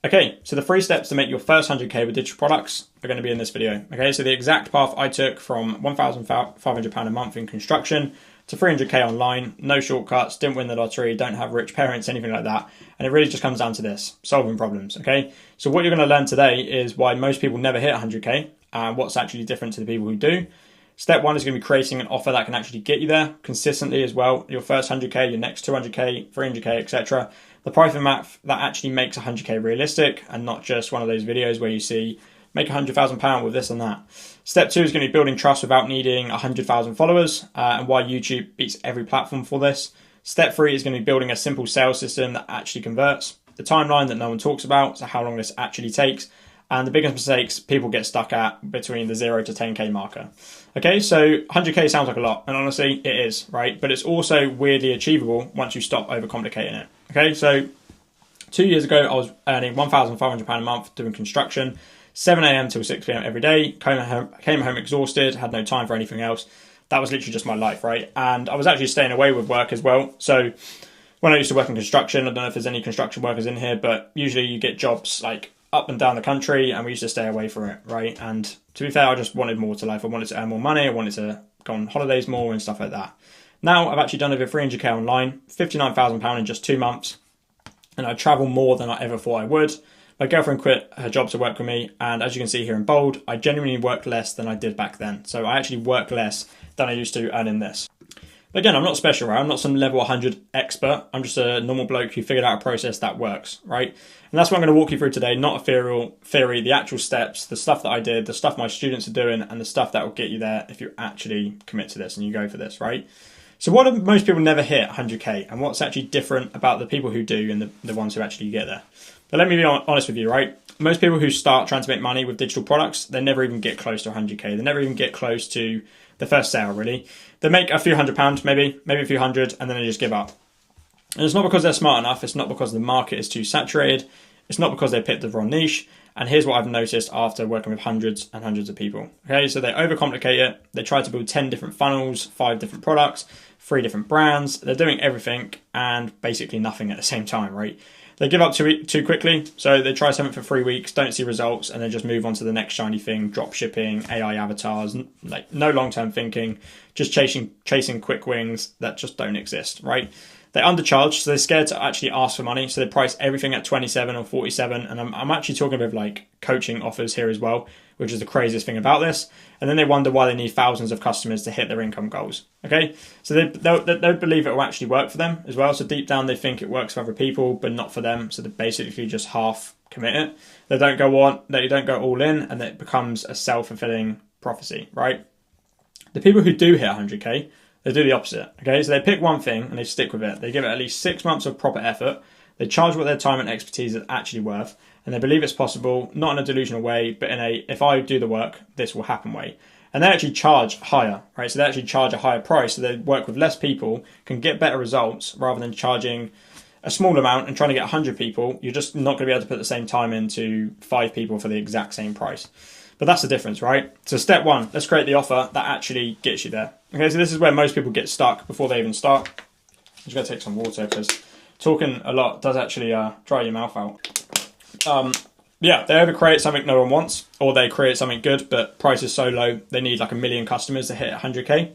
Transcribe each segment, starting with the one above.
Okay, so the 3 steps to make your first 100k with digital products are going to be in this video. Okay, so the exact path I took from £1,500 a month in construction to 300k online, no shortcuts, didn't win the lottery, don't have rich parents, anything like that. And it really just comes down to this, solving problems, okay? So what you're going to learn today is why most people never hit 100k and what's actually different to the people who do. Step 1 is going to be creating an offer that can actually get you there consistently as well. Your first 100k, your next 200k, 300k, etc. The pricing map that actually makes 100k realistic and not just one of those videos where you see make £100,000 with this and that. Step 2 is going to be building trust without needing 100,000 followers and why YouTube beats every platform for this. Step 3 is going to be building a simple sales system that actually converts. The timeline that no one talks about, so how long this actually takes. And the biggest mistakes people get stuck at between the 0 to 10k marker. Okay, so 100k sounds like a lot, and honestly, it is, right? But it's also weirdly achievable once you stop overcomplicating it. Okay, so 2 years ago, I was earning £1,500 a month doing construction, 7 a.m. till 6 p.m. every day, came home exhausted, had no time for anything else. That was literally just my life, right? And I was actually staying away with work as well. So when I used to work in construction, I don't know if there's any construction workers in here, but usually you get jobs like up and down the country, and we used to stay away from it, right? And to be fair, I just wanted more to life. I wanted to earn more money. I wanted to go on holidays more and stuff like that. Now I've actually done over 300k online, £59,000 in just 2 months, and I travel more than I ever thought I would. My girlfriend quit her job to work with me, and as you can see here in bold, I genuinely work less than I did back then. So I actually work less than I used to earning this. But again, I'm not special, right? I'm not some level 100 expert. I'm just a normal bloke who figured out a process that works, right? And that's what I'm going to walk you through today, not ethereal theory, the actual steps, the stuff that I did, the stuff my students are doing, and the stuff that will get you there if you actually commit to this and you go for this, right? So what do most people never hit 100k, and what's actually different about the people who do and the ones who actually get there? But let me be honest with you, right? Most people who start trying to make money with digital products, they never even get close to 100k. They never even get close to the first sale, really. They make a few £100, maybe a few hundred, and then they just give up. And it's not because they're smart enough. It's not because the market is too saturated. It's not because they picked the wrong niche. And here's what I've noticed after working with hundreds and hundreds of people. Okay, so they overcomplicate it. They try to build 10 different funnels, 5 different products, 3 different brands. They're doing everything and basically nothing at the same time, right? They give up too quickly, so they try something for 3 weeks, don't see results, and then just move on to the next shiny thing, drop shipping, AI avatars, like no long-term thinking, just chasing quick wins that just don't exist, right? They undercharge, so they're scared to actually ask for money, so they price everything at 27 or 47, and I'm actually talking about like coaching offers here as well, which is the craziest thing about this. And then they wonder why they need thousands of customers to hit their income goals. Okay, so they don't believe it will actually work for them as well. So deep down they think it works for other people, but not for them. So they basically just half commit it. They don't go all in, and it becomes a self-fulfilling prophecy, right? The people who do hit 100k, they do the opposite. Okay, so they pick one thing and they stick with it. They give it at least 6 months of proper effort. They charge what their time and expertise is actually worth, and they believe it's possible, not in a delusional way, but in a, if I do the work, this will happen way. And they actually charge higher, right? So they actually charge a higher price, so they work with less people, can get better results, rather than charging a small amount and trying to get 100 people. You're just not going to be able to put the same time into 5 people for the exact same price. But that's the difference, right? So step 1, let's create the offer that actually gets you there. Okay, so this is where most people get stuck before they even start. I'm just going to take some water because talking a lot does actually dry your mouth out. Yeah, they either create something no one wants, or they create something good, but price is so low, they need like 1 million customers to hit 100k.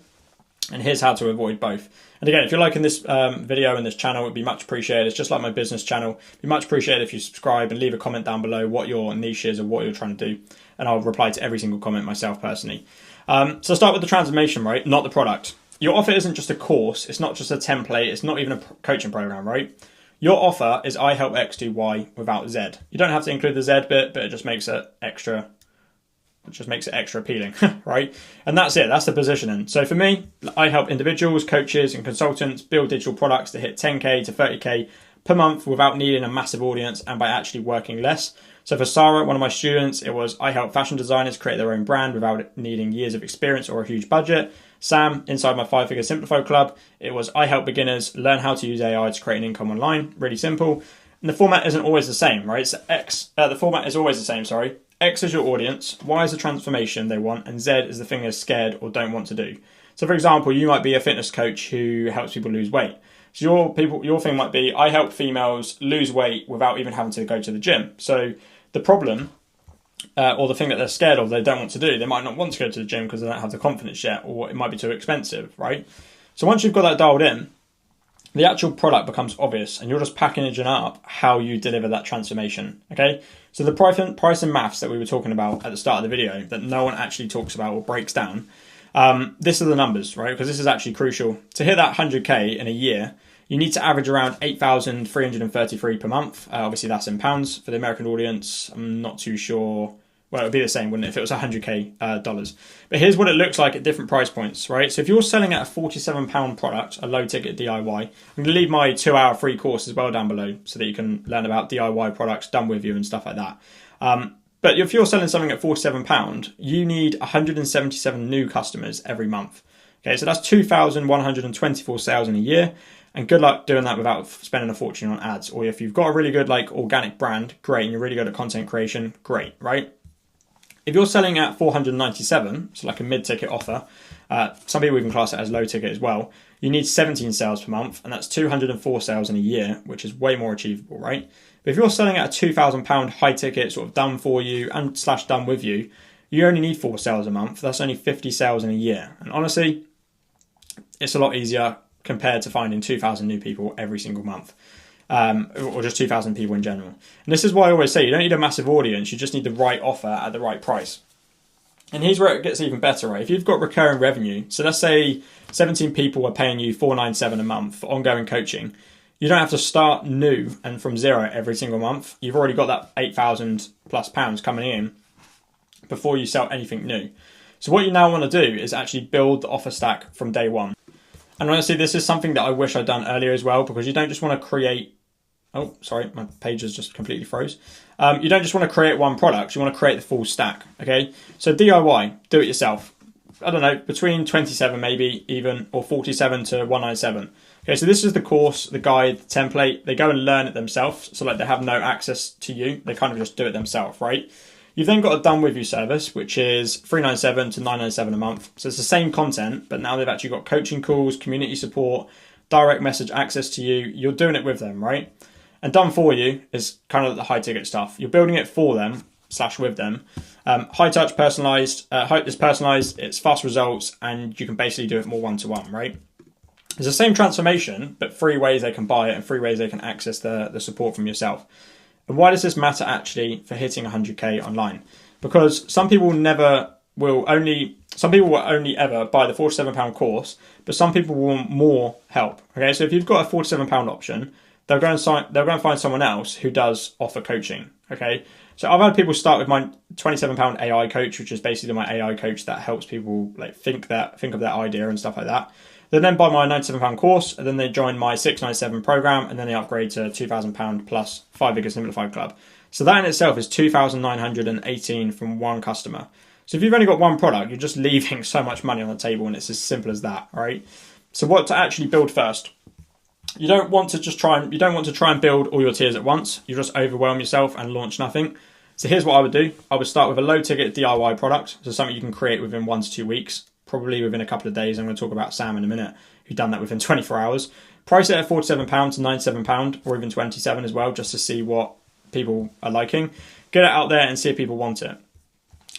And here's how to avoid both. And again, if you're liking this video and this channel, it'd be much appreciated. It's just like my business channel. It'd be much appreciated if you subscribe and leave a comment down below what your niche is or what you're trying to do. And I'll reply to every single comment myself personally. So start with the transformation, right? Not the product. Your offer isn't just a course. It's not just a template. It's not even a coaching program, right? Your offer is I help X do Y without Z. You don't have to include the Z bit, but it just makes it extra appealing, right? And that's it. That's the positioning. So for me, I help individuals, coaches, and consultants build digital products to hit 10k to 30k per month without needing a massive audience and by actually working less. So for Sarah, one of my students, it was I help fashion designers create their own brand without needing years of experience or a huge budget. Sam, inside my 5-figure Simplify club, it was I help beginners learn how to use AI to create an income online. Really simple. And the format isn't always the same, right? So the format is always the same, sorry. X is your audience, Y is the transformation they want, and Z is the thing they're scared or don't want to do. So for example, you might be a fitness coach who helps people lose weight. So your thing might be, I help females lose weight without even having to go to the gym. So the problem, or the thing that they're scared of, they don't want to do, they might not want to go to the gym because they don't have the confidence yet, or it might be too expensive, right? So once you've got that dialed in, the actual product becomes obvious, and you're just packaging up how you deliver that transformation, okay? So the price and maths that we were talking about at the start of the video that no one actually talks about or breaks down, this are the numbers, right? Because this is actually crucial. To hit that 100K in a year, you need to average around 8,333 per month. Obviously, that's in pounds. For the American audience, I'm not too sure. Well, it would be the same, wouldn't it, if it was 100K dollars. But here's what it looks like at different price points, right? So if you're selling at a £47 product, a low-ticket DIY, I'm going to leave my 2-hour free course as well down below so that you can learn about DIY products done with you and stuff like that. But if you're selling something at £47, you need 177 new customers every month. Okay, so that's 2,124 sales in a year. And good luck doing that without spending a fortune on ads. Or if you've got a really good organic brand, great, and you're really good at content creation, great, right? If you're selling at 497, so like a mid-ticket offer, some people even class it as low ticket as well, you need 17 sales per month, and that's 204 sales in a year, which is way more achievable, right? But if you're selling at a £2,000 high ticket, sort of done for you and / done with you, you only need 4 sales a month. That's only 50 sales in a year. And honestly, it's a lot easier compared to finding 2,000 new people every single month. Or just 2,000 people in general. And this is why I always say you don't need a massive audience, you just need the right offer at the right price. And here's where it gets even better, right? If you've got recurring revenue, so let's say 17 people are paying you $497 a month for ongoing coaching, you don't have to start new and from zero every single month. You've already got that £8,000+ coming in before you sell anything new. So what you now want to do is actually build the offer stack from day one. And honestly, this is something that I wish I'd done earlier as well, because you don't just want to create... Oh, sorry, my page has just completely froze. You don't just want to create one product, you want to create the full stack, okay? So DIY, do it yourself. I don't know, between 27 maybe even, or 47 to 197. Okay, so this is the course, the guide, the template. They go and learn it themselves, so they have no access to you. They kind of just do it themselves, right? You've then got a done with you service, which is $397 to $997 a month. So it's the same content, but now they've actually got coaching calls, community support, direct message access to you. You're doing it with them, right? And done for you is kind of the high ticket stuff. You're building it for them / with them. High touch, personalized. It's personalized, it's fast results, and you can basically do it more one-to-one, right? It's the same transformation, but 3 ways they can buy it and 3 ways they can access the support from yourself. And why does this matter actually for hitting 100K online? Because some people will only ever buy the £47 course, but some people want more help. Okay, so if you've got a £47 option, they'll go and find someone else who does offer coaching. Okay, so I've had people start with my £27 AI coach, which is basically my AI coach that helps people think of that idea and stuff like that. They then buy my £97 course, and then they join my $697 program, and then they upgrade to £2,000 plus 5-figure simplified club. So that in itself is 2,918 from one customer. So if you've only got one product, you're just leaving so much money on the table, and it's as simple as that, right? So what to actually build first? You don't want to try and build all your tiers at once. You just overwhelm yourself and launch nothing. So here's what I would do. I would start with a low ticket DIY product, so something you can create within 1 to 2 weeks, probably within a couple of days. I'm going to talk about Sam in a minute, who done that within 24 hours. Price it at £47 to £97 or even 27 as well, just to see what people are liking. Get it out there and see if people want it.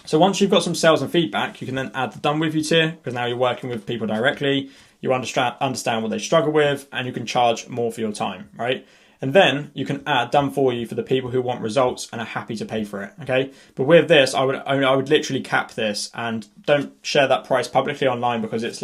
So once you've got some sales and feedback, you can then add the done with you tier, because now you're working with people directly. You understand what they struggle with, and you can charge more for your time, right? And then you can add done for you for the people who want results and are happy to pay for it, okay? But with this, I would literally cap this and don't share that price publicly online, because it's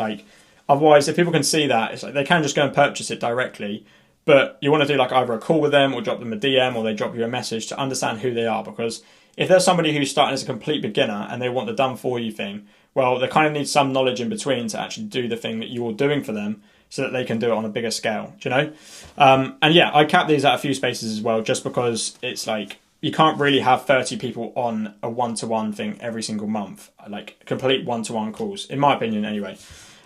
otherwise if people can see that, it's they can just go and purchase it directly. But you want to do either a call with them or drop them a DM, or they drop you a message to understand who they are. Because if there's somebody who's starting as a complete beginner and they want the done for you thing, well, they kind of need some knowledge in between to actually do the thing that you're doing for them, so that they can do it on a bigger scale, do you know? And yeah, I cap these at a few spaces as well, just because it's you can't really have 30 people on a one-to-one thing every single month, complete one-to-one calls, in my opinion anyway.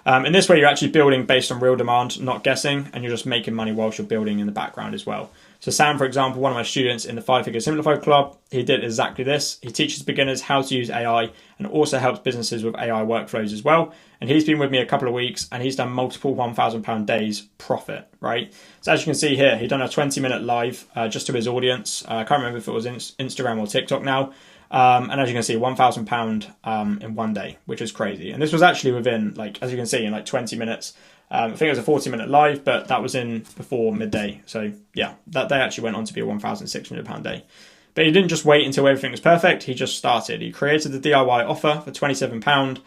In this way, you're actually building based on real demand, not guessing, and you're just making money whilst you're building in the background as well. So Sam, for example, one of my students in the 5-Figure Simplified Club, he did exactly this. He teaches beginners how to use AI and also helps businesses with AI workflows as well. And he's been with me a couple of weeks and he's done multiple £1,000 days profit, right? So as you can see here, he'd done a 20-minute live just to his audience. I can't remember if it was Instagram or TikTok now. And as you can see, £1,000 in one day, which is crazy. And this was actually within, like, as you can see, in like 20 minutes. I think it was a 40-minute live, but that was in before midday. So yeah, that day actually went on to be a £1,600 day. But he didn't just wait until everything was perfect. He just started. He created the DIY offer for £27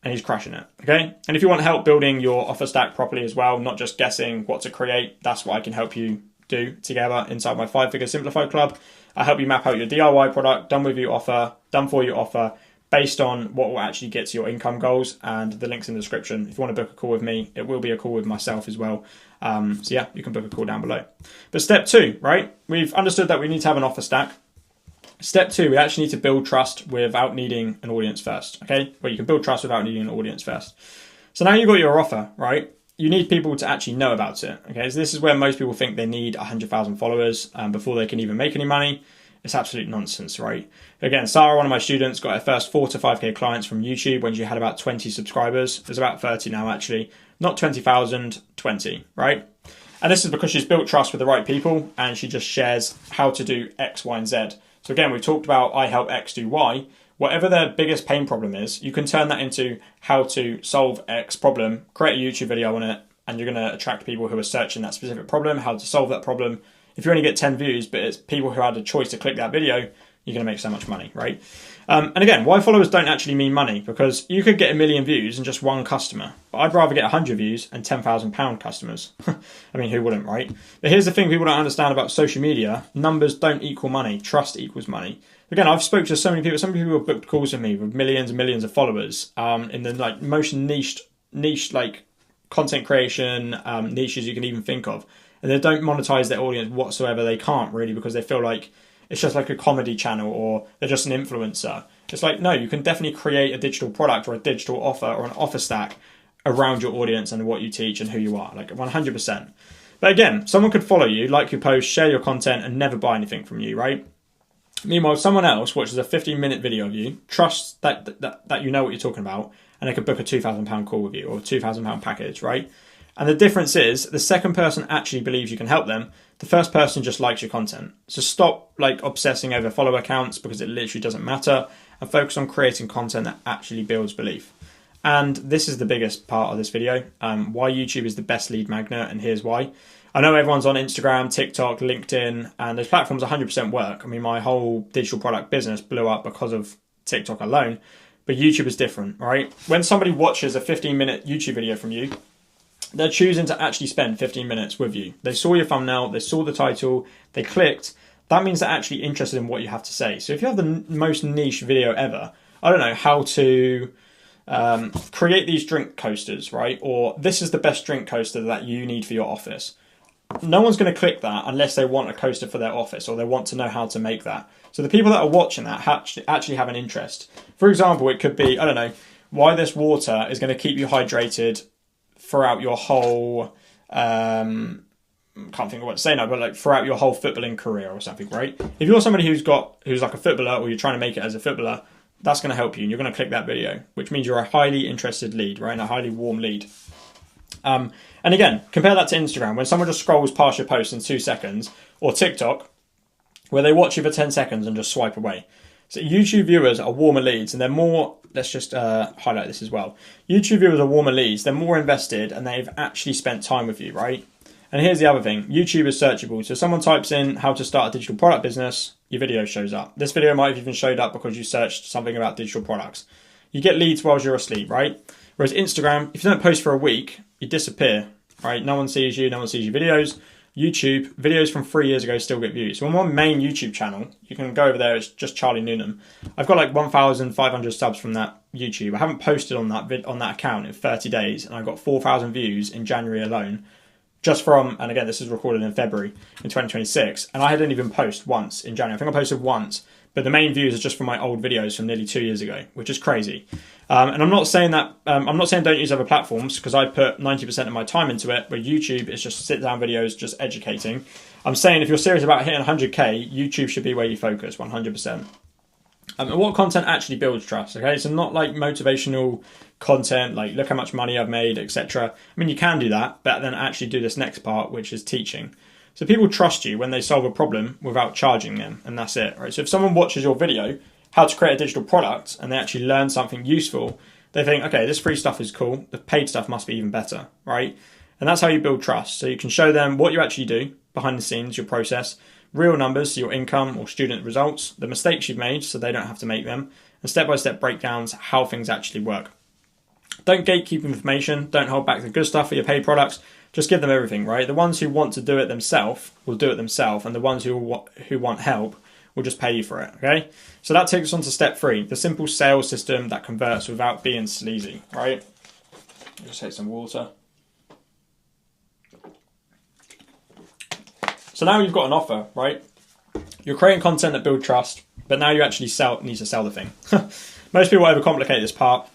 and he's crushing it. Okay. And if you want help building your offer stack properly as well, not just guessing what to create, that's what I can help you do together inside my 5-Figure Simplified Club. I help you map out your DIY product, done for you offer, based on what will actually get to your income goals, and the link's in the description. If you want to book a call with me, it will be a call with myself as well. So yeah, you can book a call down below. But step 2, right? We've understood that we need to have an offer stack. Step 2, we actually need to build trust without needing an audience first, okay? Well, you can build trust without needing an audience first. So now you've got your offer, right? You need people to actually know about it, okay? So this is where most people think they need 100,000 followers before they can even make any money. It's absolute nonsense, right? Again, Sarah, one of my students, got her first 4 to 5K clients from YouTube when she had about 20 subscribers. There's about 30 now, actually. Not 20,000, 20, right? And this is because she's built trust with the right people and she just shares how to do X, Y, and Z. So again, we talked about I help X do Y. Whatever their biggest pain problem is, you can turn that into how to solve X problem, create a YouTube video on it, and you're going to attract people who are searching that specific problem, how to solve that problem. If you only get 10 views, but it's people who had a choice to click that video, you're going to make so much money, right? And again, why followers don't actually mean money, because you could get 1 million views and just one customer, but I'd rather get 100 views and £10,000 customers. I mean, who wouldn't, right? But here's the thing people don't understand about social media. Numbers don't equal money. Trust equals money. Again, I've spoken to so many people. Some people have booked calls with me with millions and millions of followers in the like most niche like content creation niches you can even think of. And they don't monetize their audience whatsoever. They can't really, because they feel like it's just like a comedy channel or they're just an influencer. It's like, no, you can definitely create a digital product or a digital offer or an offer stack around your audience and what you teach and who you are, like 100%. But again, someone could follow you, like your post, share your content and never buy anything from you, right? Meanwhile, someone else watches a 15-minute video of you, trusts that you know what you're talking about, and they could book a £2,000 call with you or a £2,000 package, right? And the difference is the second person actually believes you can help them. The first person just likes your content. So stop like obsessing over follower counts, because it literally doesn't matter, and focus on creating content that actually builds belief. And this is the biggest part of this video, why YouTube is the best lead magnet, and here's why. I know everyone's on Instagram, TikTok, LinkedIn, and those platforms 100% work. I mean, my whole digital product business blew up because of TikTok alone, but YouTube is different, right? When somebody watches a 15-minute YouTube video from you, they're choosing to actually spend 15 minutes with you. They saw your thumbnail, they saw the title, they clicked. That means they're actually interested in what you have to say. So if you have the most niche video ever, I don't know, how to create these drink coasters, right? Or this is the best drink coaster that you need for your office. No one's going to click that unless they want a coaster for their office or they want to know how to make that. So the people that are watching that actually have an interest. For example, it could be, I don't know, why this water is going to keep you hydrated throughout your whole, can't think of what to say now, but like throughout your whole footballing career or something, right? If you're somebody who's like a footballer or you're trying to make it as a footballer, that's going to help you and you're going to click that video, which means you're a highly interested lead, right? And a highly warm lead. And again, compare that to Instagram. When someone just scrolls past your post in 2 seconds, or TikTok, where they watch you for 10 seconds and just swipe away. So YouTube viewers are warmer leads and they're more, let's just highlight this as well. YouTube viewers are warmer leads, they're more invested and they've actually spent time with you, right? And here's the other thing, YouTube is searchable. So someone types in how to start a digital product business, your video shows up. This video might have even showed up because you searched something about digital products. You get leads while you're asleep, right? Whereas Instagram, if you don't post for a week, you disappear, right? No one sees you, no one sees your videos. YouTube, videos from 3 years ago still get views. So on my main YouTube channel, you can go over there, it's just Charlie Noonan. I've got like 1,500 subs from that YouTube. I haven't posted on that account in 30 days, and I got 4,000 views in January alone. Just from, and again, this is recorded in February in 2026, and I didn't even post once in January. I think I posted once, but the main views are just from my old videos from nearly 2 years ago, which is crazy. And I'm not saying that, I'm not saying don't use other platforms, because I put 90% of my time into it, where YouTube is just sit down videos, just educating. I'm saying if you're serious about hitting 100k, YouTube should be where you focus 100%. And what content actually builds trust, okay? So not like motivational content, like look how much money I've made, etc. I mean, you can do that, but then actually do this next part, which is teaching. So people trust you when they solve a problem without charging them, and that's it, right? So if someone watches your video, how to create a digital product, and they actually learn something useful, they think, okay, this free stuff is cool, the paid stuff must be even better, right? And that's how you build trust. So you can show them what you actually do behind the scenes, your process, real numbers, so your income or student results, the mistakes you've made so they don't have to make them, and step-by-step breakdowns how things actually work. Don't gatekeep information, don't hold back the good stuff for your paid products, just give them everything, right? The ones who want to do it themselves will do it themselves, and the ones who want help will just pay you for it, okay? So that takes us on to step 3, the simple sales system that converts without being sleazy, right? Just take some water. So now you've got an offer, right? You're creating content that builds trust, but now you actually need to sell the thing. Most people overcomplicate this part.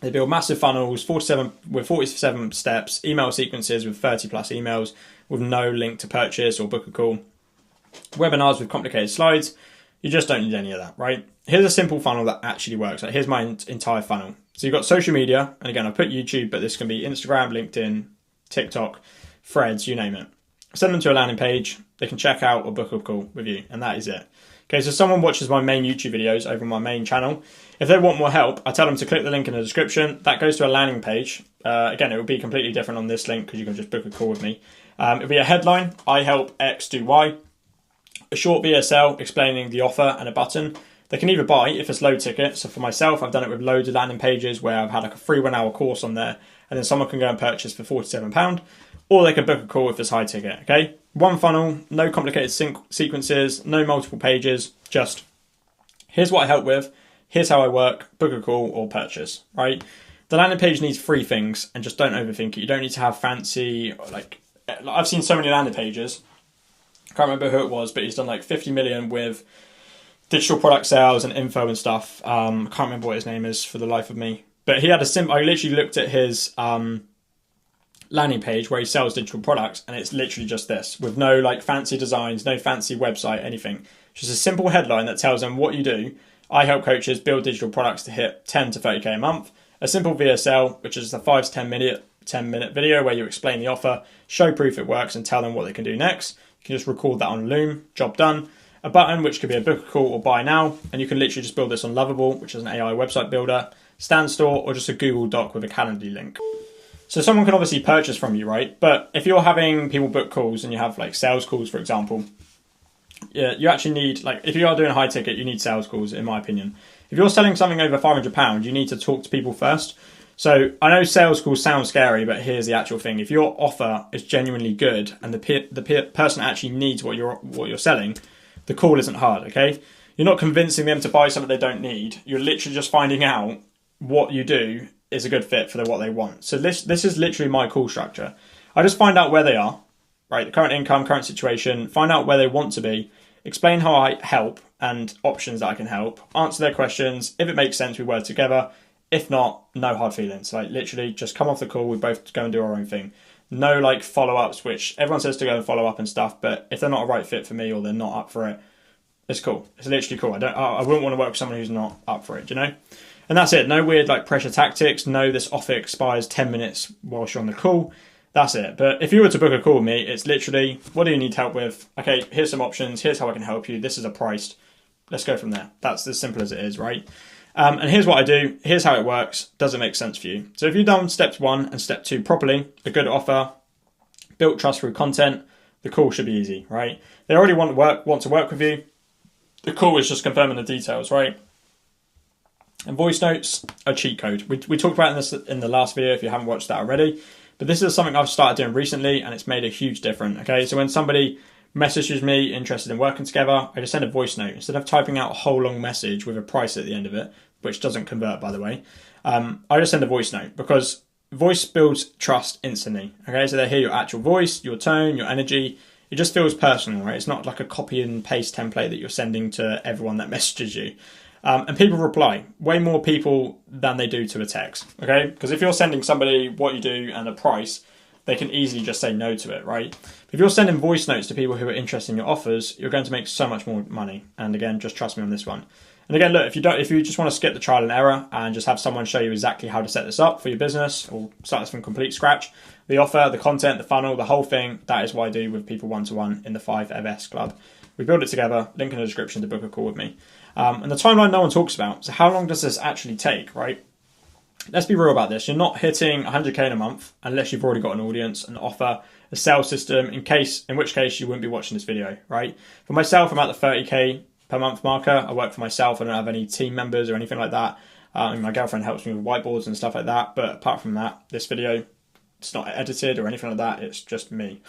They build massive funnels, 47 steps, email sequences with 30 plus emails with no link to purchase or book a call, webinars with complicated slides. You just don't need any of that, right? Here's a simple funnel that actually works. Like, here's my entire funnel. So you've got social media, and again, I put YouTube, but this can be Instagram, LinkedIn, TikTok, Threads, you name it. Send them to a landing page, they can check out or book a call with you, and that is it. Okay, so someone watches my main YouTube videos over on my main channel. If they want more help, I tell them to click the link in the description. That goes to a landing page. Again, it will be completely different on this link because you can just book a call with me. It'll be a headline, I help X do Y. A short VSL explaining the offer and a button. They can either buy if it's low ticket. So for myself, I've done it with loads of landing pages where I've had like a free 1 hour course on there, and then someone can go and purchase for £47. Or they can book a call if it's high ticket, okay? One funnel, no complicated sequences, no multiple pages, just here's what I help with, here's how I work, book a call or purchase, right? The landing page needs 3 things, and just don't overthink it. You don't need to have fancy, like I've seen so many landing pages, I can't remember who it was, but he's done like 50 million with digital product sales and info and stuff. I can't remember what his name is for the life of me. But he had I literally looked at his landing page where he sells digital products, and it's literally just this with no like fancy designs, no fancy website, anything. Just a simple headline that tells them what you do. I help coaches build digital products to hit 10 to 30k a month. A simple VSL, which is a 5 to 10 minute video where you explain the offer, show proof it works, and tell them what they can do next. You can just record that on Loom, job done. A button, which could be a book a call or buy now, and you can literally just build this on Lovable, which is an AI website builder, Standstore, or just a Google Doc with a Calendly link. So someone can obviously purchase from you, right? But if you're having people book calls and you have like sales calls, for example, yeah, you actually need, like, if you are doing a high ticket, you need sales calls, in my opinion. If you're selling something over £500, you need to talk to people first. So I know sales calls sound scary, but here's the actual thing. If your offer is genuinely good and the person actually needs what you're selling, the call isn't hard, okay? You're not convincing them to buy something they don't need. You're literally just finding out what you do is a good fit for what they want. So this is literally my call structure. I just find out where they are, right? The current income, current situation, find out where they want to be, explain how I help and options that I can help, answer their questions. If it makes sense, we work together. If not, no hard feelings. Like literally just come off the call, we both go and do our own thing. No like follow-ups, which everyone says to go and follow up and stuff, but if they're not a right fit for me or they're not up for it, it's cool. It's literally cool. I wouldn't want to work with someone who's not up for it, do you know? And that's it. No weird like pressure tactics. No, this offer expires 10 minutes whilst you're on the call. That's it. But if you were to book a call with me, it's literally, what do you need help with? Okay, here's some options. Here's how I can help you. This is a price. Let's go from there. That's as simple as it is, right? And here's what I do. Here's how it works. Does it make sense for you? So if you've done steps 1 and step 2 properly, a good offer, built trust through content, the call should be easy, right? They already want to work with you. The call is just confirming the details, right? And voice notes are cheat code. We talked about this in the last video if you haven't watched that already. But this is something I've started doing recently and it's made a huge difference. Okay, so when somebody messages me interested in working together, I just send a voice note. Instead of typing out a whole long message with a price at the end of it, which doesn't convert by the way, I just send a voice note because voice builds trust instantly. Okay, so they hear your actual voice, your tone, your energy. It just feels personal, right? It's not like a copy and paste template that you're sending to everyone that messages you. And people reply, way more people than they do to a text, okay? Because if you're sending somebody what you do and a price, they can easily just say no to it, right? If you're sending voice notes to people who are interested in your offers, you're going to make so much more money. And again, just trust me on this one. And again, look, if you just want to skip the trial and error and just have someone show you exactly how to set this up for your business or start this from complete scratch, the offer, the content, the funnel, the whole thing, that is what I do with people one-to-one in the 5FS Club. We build it together, link in the description to book a call with me. And the timeline no one talks about. So how long does this actually take, right? Let's be real about this. You're not hitting 100K in a month unless you've already got an audience, an offer, a sales system, in which case you wouldn't be watching this video, right? For myself, I'm at the 30K per month marker. I work for myself. I don't have any team members or anything like that. My girlfriend helps me with whiteboards and stuff like that. But apart from that, this video, it's not edited or anything like that. It's just me,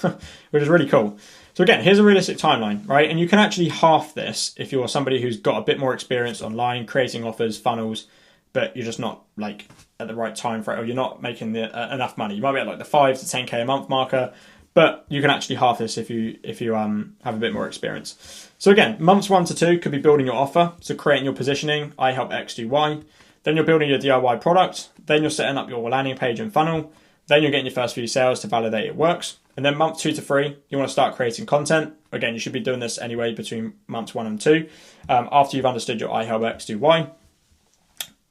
which is really cool. So again, here's a realistic timeline, right? And you can actually half this if you're somebody who's got a bit more experience online, creating offers, funnels, but you're just not like at the right time for it, or you're not making enough money. You might be at like the 5 to 10K a month marker, but you can actually half this if you have a bit more experience. So again, months 1 to 2 could be building your offer, so creating your positioning. I help X do Y. Then you're building your DIY product. Then you're setting up your landing page and funnel. Then you're getting your first few sales to validate it works. And then month 2 to 3, you want to start creating content. Again, you should be doing this anyway between months 1 and 2. After you've understood your I help X do Y.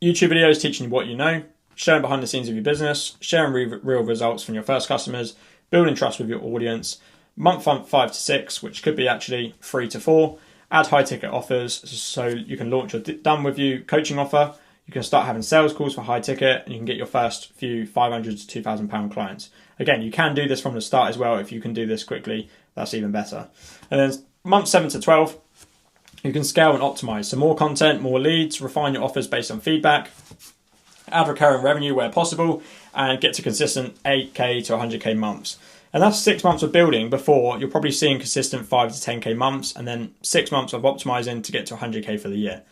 YouTube videos teaching you what you know, sharing behind the scenes of your business, sharing real results from your first customers, building trust with your audience. Month 5 to 6, which could be actually 3 to 4, add high ticket offers so you can launch your done with you coaching offer. You can start having sales calls for high ticket and you can get your first few £500 to £2,000 clients. Again, you can do this from the start as well. If you can do this quickly, that's even better. And then month 7 to 12, you can scale and optimize. So more content, more leads, refine your offers based on feedback, add recurring revenue where possible, and get to consistent 8K to 100K months. And that's 6 months of building before you're probably seeing consistent 5 to 10K months, and then 6 months of optimizing to get to 100K for the year.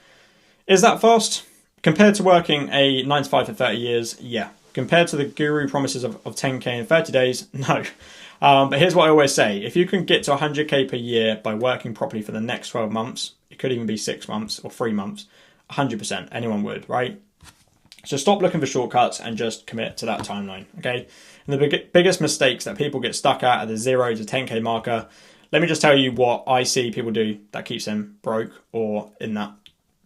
Is that fast? Compared to working a 9 to 5 for 30 years, yeah. Compared to the guru promises of 10K in 30 days, no. But here's what I always say. If you can get to 100K per year by working properly for the next 12 months, it could even be 6 months or 3 months, 100%, anyone would, right? So stop looking for shortcuts and just commit to that timeline, okay? And the biggest mistakes that people get stuck at the 0 to 10K marker, let me just tell you what I see people do that keeps them broke or in that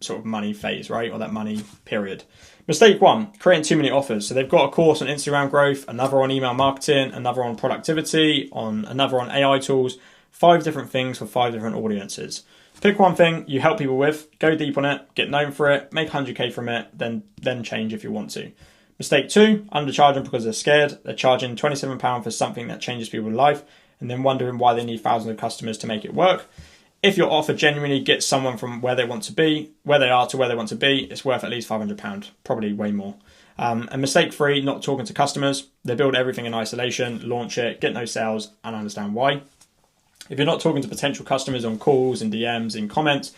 sort of money phase, right? Or that money period. Mistake 1, creating too many offers. So they've got a course on Instagram growth, another on email marketing, another on productivity, another on AI tools, 5 different things for 5 different audiences. Pick one thing you help people with, go deep on it, get known for it, make 100K from it, then change if you want to. Mistake 2, undercharging because they're scared. They're charging £27 for something that changes people's life and then wondering why they need thousands of customers to make it work. If your offer genuinely gets someone from where they want to be, where they are to where they want to be, it's worth at least £500, probably way more. And mistake 3, not talking to customers. They build everything in isolation, launch it, get no sales, and understand why. If you're not talking to potential customers on calls, in DMs, in comments,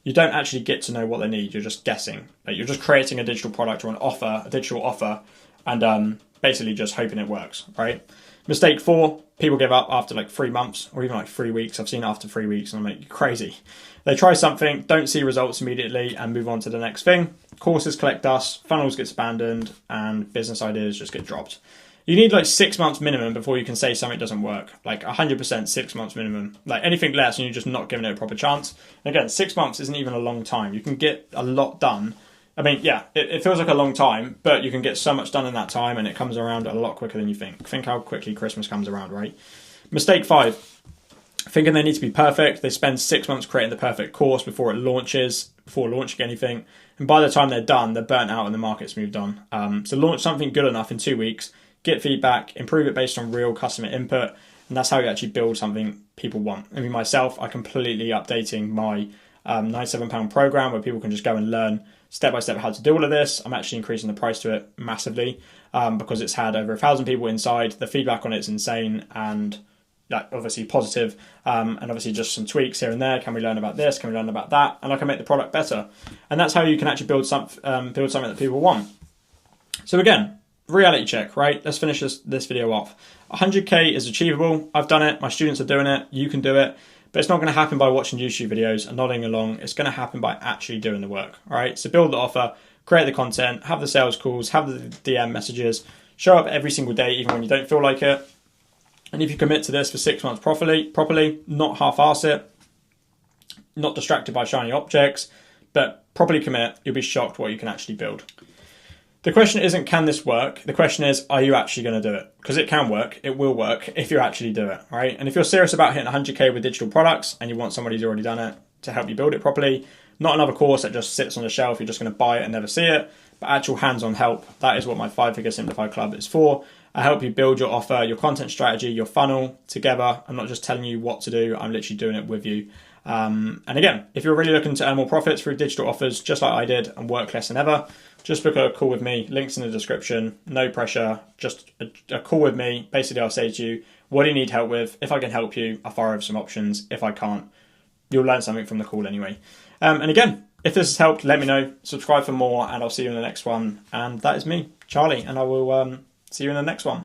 you don't actually get to know what they need. You're just guessing. You're just creating a digital product or a digital offer, and basically just hoping it works, right? Mistake 4, people give up after like 3 months or even like 3 weeks. I've seen it after 3 weeks and I'm like, you're crazy. They try something, don't see results immediately and move on to the next thing. Courses collect dust, funnels get abandoned, and business ideas just get dropped. You need like 6 months minimum before you can say something doesn't work. Like 100% 6 months minimum. Like anything less and you're just not giving it a proper chance. And again, 6 months isn't even a long time. You can get a lot done. I mean, yeah, it feels like a long time, but you can get so much done in that time and it comes around a lot quicker than you think. Think how quickly Christmas comes around, right? Mistake 5, thinking they need to be perfect. They spend 6 months creating the perfect course before launching anything. And by the time they're done, they're burnt out and the market's moved on. So launch something good enough in 2 weeks, get feedback, improve it based on real customer input, and that's how you actually build something people want. I mean, myself, I'm completely updating my £97 program where people can just go and learn step by step how to do all of this. I'm actually increasing the price to it massively because it's had over 1,000 people inside. The feedback on it's insane and obviously positive, and obviously just some tweaks here and there. Can we learn about this? Can we learn about that? And I can make the product better. And that's how you can actually build something that people want. So again, reality check, right? Let's finish this video off. 100K is achievable. I've done it. My students are doing it. You can do it. But it's not going to happen by watching YouTube videos and nodding along. It's going to happen by actually doing the work, all right? So build the offer, create the content, have the sales calls, have the DM messages, show up every single day, even when you don't feel like it. And if you commit to this for 6 months properly, not half-arse it, not distracted by shiny objects, but properly commit, you'll be shocked what you can actually build. The question isn't, can this work? The question is, are you actually going to do it? Because it can work, it will work if you actually do it, right? And if you're serious about hitting 100K with digital products and you want somebody who's already done it to help you build it properly, not another course that just sits on the shelf, you're just going to buy it and never see it, but actual hands-on help, that is what my 5-Figure Simplified Club is for. I help you build your offer, your content strategy, your funnel together. I'm not just telling you what to do, I'm literally doing it with you. And again, if you're really looking to earn more profits through digital offers, just like I did, and work less than ever, just book a call with me. Links in the description. No pressure. Just a call with me. Basically, I'll say to you, what do you need help with? If I can help you, I'll fire over some options. If I can't, you'll learn something from the call anyway. And again, if this has helped, let me know. Subscribe for more, and I'll see you in the next one. And that is me, Charlie, and I will see you in the next one.